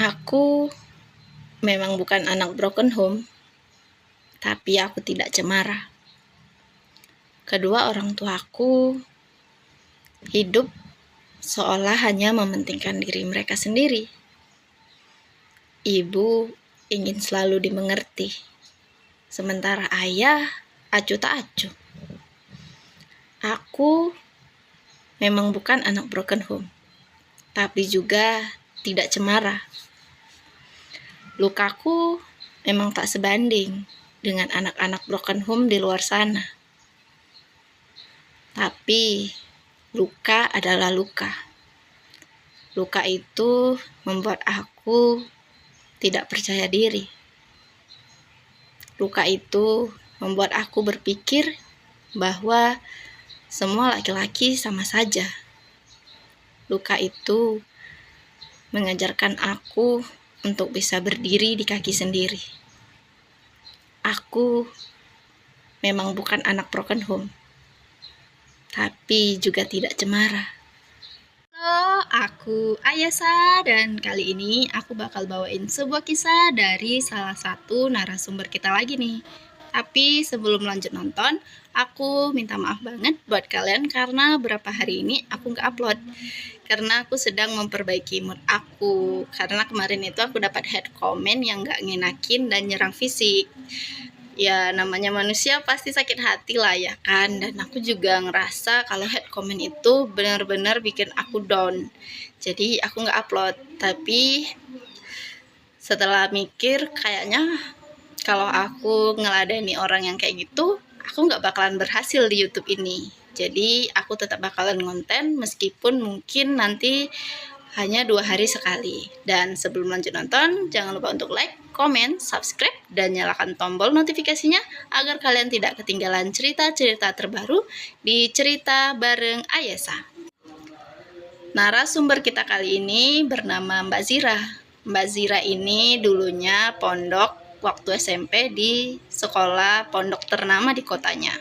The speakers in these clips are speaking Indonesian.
Aku memang bukan anak broken home, tapi aku tidak cemara. Kedua orang tuaku hidup seolah hanya mementingkan diri mereka sendiri. Ibu ingin selalu dimengerti, sementara ayah acuh tak acuh. Aku memang bukan anak broken home, tapi juga tidak cemara. Lukaku memang tak sebanding dengan anak-anak broken home di luar sana. Tapi luka adalah luka. Luka itu membuat aku tidak percaya diri. Luka itu membuat aku berpikir bahwa semua laki-laki sama saja. Luka itu mengajarkan aku untuk bisa berdiri di kaki sendiri. Aku memang bukan anak broken home, tapi juga tidak cemara. Halo, aku Ayasa dan kali ini aku bakal bawain sebuah kisah dari salah satu narasumber kita lagi nih. Tapi sebelum lanjut nonton, aku minta maaf banget buat kalian karena beberapa hari ini aku nggak upload. Karena aku sedang memperbaiki mood aku. Karena kemarin itu aku dapat head comment yang nggak ngenakin dan nyerang fisik. Ya namanya manusia pasti sakit hati lah ya kan. Dan aku juga ngerasa kalau head comment itu benar-benar bikin aku down. Jadi aku nggak upload. Tapi setelah mikir kayaknya kalau aku ngeladeni orang yang kayak gitu, aku nggak bakalan berhasil di YouTube ini. Jadi aku tetap bakalan ngonten meskipun mungkin nanti hanya 2 hari sekali. Dan sebelum lanjut nonton, jangan lupa untuk like, komen, subscribe, dan nyalakan tombol notifikasinya agar kalian tidak ketinggalan cerita-cerita terbaru di Cerita Bareng Ayasa. Narasumber kita kali ini bernama Mbak Zira. Mbak Zira ini dulunya pondok waktu SMP di sekolah pondok ternama di kotanya.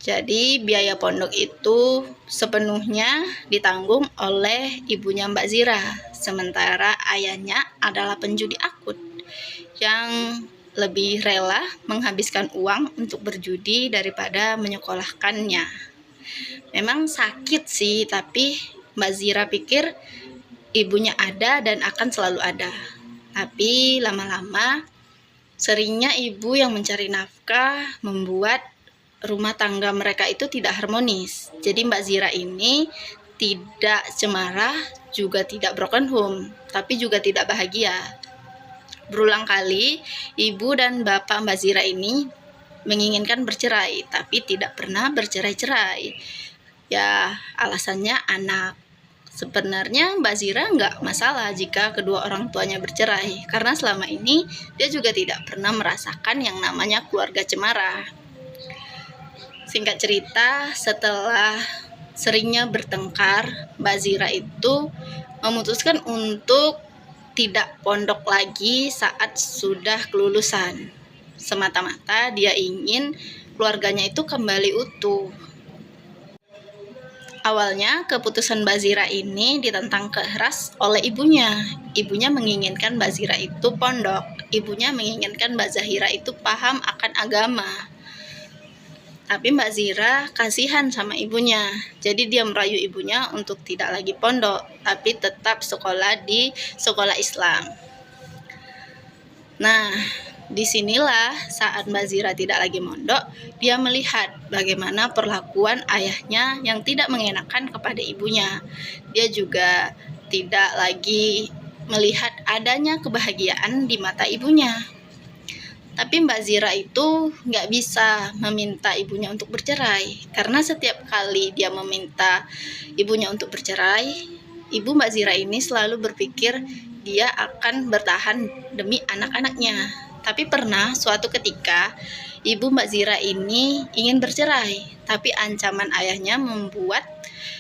Jadi biaya pondok itu sepenuhnya ditanggung oleh ibunya Mbak Zira, sementara ayahnya adalah penjudi akut yang lebih rela menghabiskan uang untuk berjudi daripada menyekolahkannya. Memang sakit sih, tapi Mbak Zira pikir ibunya ada dan akan selalu ada. Tapi lama-lama seringnya ibu yang mencari nafkah membuat rumah tangga mereka itu tidak harmonis. Jadi Mbak Zira ini tidak cemara, juga tidak broken home, tapi juga tidak bahagia. Berulang kali ibu dan bapak Mbak Zira ini menginginkan bercerai, tapi tidak pernah bercerai-cerai. Ya alasannya anak. Sebenarnya Mbak Zira nggak masalah jika kedua orang tuanya bercerai, karena selama ini dia juga tidak pernah merasakan yang namanya keluarga cemara. Singkat cerita, setelah seringnya bertengkar, Mbak Zira itu memutuskan untuk tidak pondok lagi saat sudah kelulusan. Semata-mata dia ingin keluarganya itu kembali utuh. Awalnya keputusan Mbak Zira ini ditentang keras oleh ibunya. Ibunya menginginkan Mbak Zira itu pondok. Ibunya menginginkan Mbak Zahira itu paham akan agama. Tapi Mbak Zira kasihan sama ibunya. Jadi dia merayu ibunya untuk tidak lagi pondok, tapi tetap sekolah di sekolah Islam. Nah, disinilah saat Mbak Zira tidak lagi mondok, dia melihat bagaimana perlakuan ayahnya yang tidak mengenakan kepada ibunya. Dia juga tidak lagi melihat adanya kebahagiaan di mata ibunya. Tapi Mbak Zira itu nggak bisa meminta ibunya untuk bercerai, karena setiap kali dia meminta ibunya untuk bercerai, ibu Mbak Zira ini selalu berpikir dia akan bertahan demi anak-anaknya. Tapi pernah suatu ketika ibu Mbak Zira ini ingin bercerai, tapi ancaman ayahnya membuat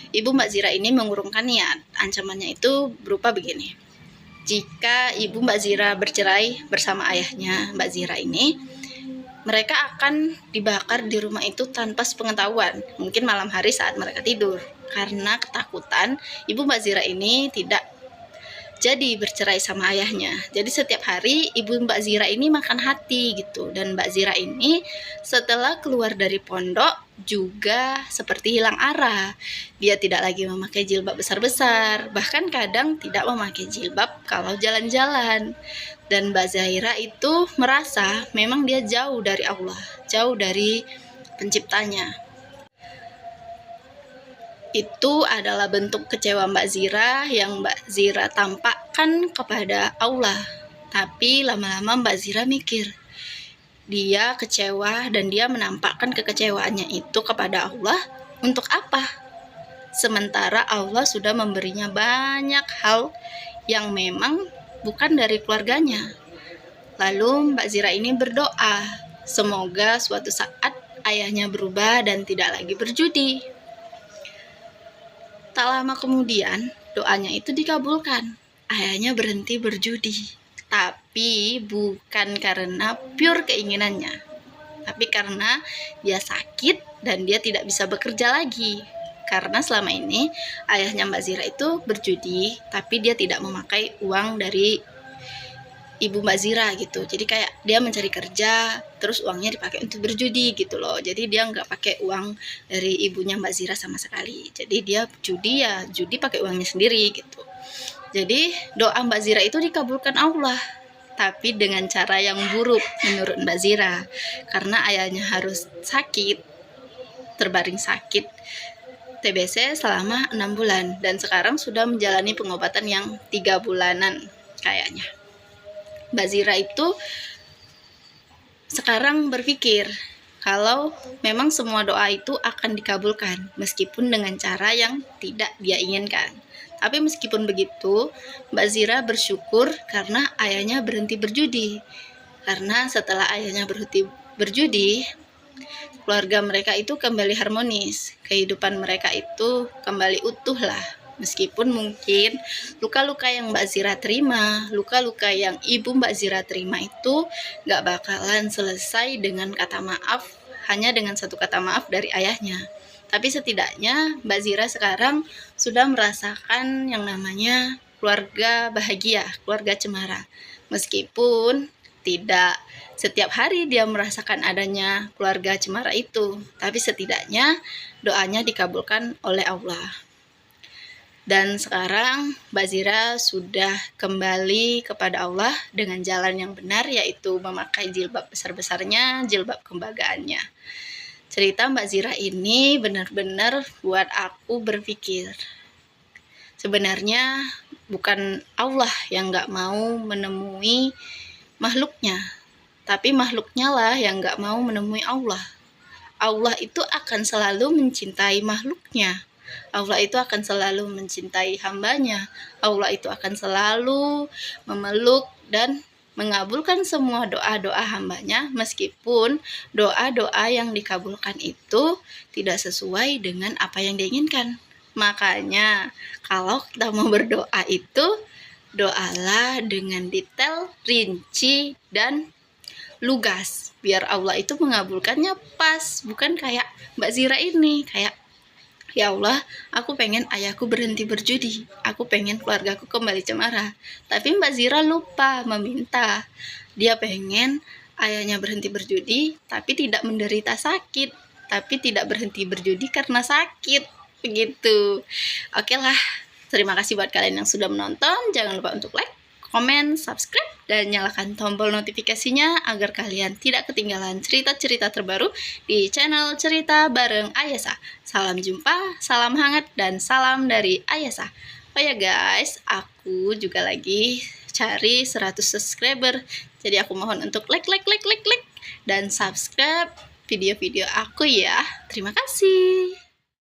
ibu Mbak Zira ini mengurungkan niat. Ancamannya itu berupa begini: jika ibu Mbak Zira bercerai bersama ayahnya Mbak Zira ini, mereka akan dibakar di rumah itu tanpa sepengetahuan, mungkin malam hari saat mereka tidur. Karena ketakutan, ibu Mbak Zira ini tidak jadi bercerai sama ayahnya. Jadi setiap hari ibu Mbak Zira ini makan hati gitu. Dan Mbak Zira ini setelah keluar dari pondok juga seperti hilang arah. Dia tidak lagi memakai jilbab besar-besar, bahkan kadang tidak memakai jilbab kalau jalan-jalan. Dan Mbak Zira itu merasa memang dia jauh dari Allah, jauh dari penciptanya. Itu adalah bentuk kecewa Mbak Zira yang Mbak Zira tampakkan kepada Allah. Tapi lama-lama Mbak Zira mikir, dia kecewa dan dia menampakkan kekecewaannya itu kepada Allah untuk apa? Sementara Allah sudah memberinya banyak hal yang memang bukan dari keluarganya. Lalu Mbak Zira ini berdoa, semoga suatu saat ayahnya berubah dan tidak lagi berjudi. Tak lama kemudian, doanya itu dikabulkan. Ayahnya berhenti berjudi. Tapi bukan karena pure keinginannya. Tapi karena dia sakit dan dia tidak bisa bekerja lagi. Karena selama ini ayahnya Mbak Zira itu berjudi, tapi dia tidak memakai uang dari ibu Mbak Zira gitu. Jadi kayak dia mencari kerja, terus uangnya dipakai untuk berjudi gitu loh. Jadi dia nggak pakai uang dari ibunya Mbak Zira sama sekali. Jadi dia judi pakai uangnya sendiri gitu. Jadi doa Mbak Zira itu dikabulkan Allah, tapi dengan cara yang buruk menurut Mbak Zira. Karena ayahnya harus sakit, terbaring sakit TBC selama 6 bulan. Dan sekarang sudah menjalani pengobatan yang 3 bulanan kayaknya. Mbak Zira itu sekarang berpikir kalau memang semua doa itu akan dikabulkan meskipun dengan cara yang tidak dia inginkan. Tapi meskipun begitu, Mbak Zira bersyukur karena ayahnya berhenti berjudi. Karena setelah ayahnya berhenti berjudi, keluarga mereka itu kembali harmonis. Kehidupan mereka itu kembali utuh lah. Meskipun mungkin luka-luka yang Mbak Zira terima, luka-luka yang ibu Mbak Zira terima itu gak bakalan selesai dengan kata maaf, hanya dengan satu kata maaf dari ayahnya. Tapi setidaknya Mbak Zira sekarang sudah merasakan yang namanya keluarga bahagia, keluarga cemara. Meskipun tidak setiap hari dia merasakan adanya keluarga cemara itu, tapi setidaknya doanya dikabulkan oleh Allah. Dan sekarang Mbak Zira sudah kembali kepada Allah dengan jalan yang benar, yaitu memakai jilbab besar-besarnya, jilbab kebanggaannya. Cerita Mbak Zira ini benar-benar buat aku berpikir. Sebenarnya bukan Allah yang gak mau menemui makhluknya, tapi makhluknya lah yang gak mau menemui Allah. Allah itu akan selalu mencintai makhluknya. Allah itu akan selalu mencintai hambanya. Allah itu akan selalu memeluk dan mengabulkan semua doa-doa hambanya, meskipun doa-doa yang dikabulkan itu tidak sesuai dengan apa yang diinginkan. Makanya kalau kita mau berdoa itu, doalah dengan detail, rinci, dan lugas, biar Allah itu mengabulkannya pas. Bukan kayak Mbak Zira ini, kayak, ya Allah, aku pengen ayahku berhenti berjudi. Aku pengen keluargaku kembali cemara. Tapi Mbak Zira lupa meminta. Dia pengen ayahnya berhenti berjudi, tapi tidak menderita sakit. Tapi tidak berhenti berjudi karena sakit. Begitu. Oke lah. Terima kasih buat kalian yang sudah menonton. Jangan lupa untuk like, komen, subscribe, dan nyalakan tombol notifikasinya agar kalian tidak ketinggalan cerita-cerita terbaru di channel Cerita Bareng Ayasa. Salam jumpa, salam hangat, dan salam dari Ayasa. Oh ya guys, aku juga lagi cari 100 subscriber. Jadi aku mohon untuk like, dan subscribe video-video aku ya. Terima kasih.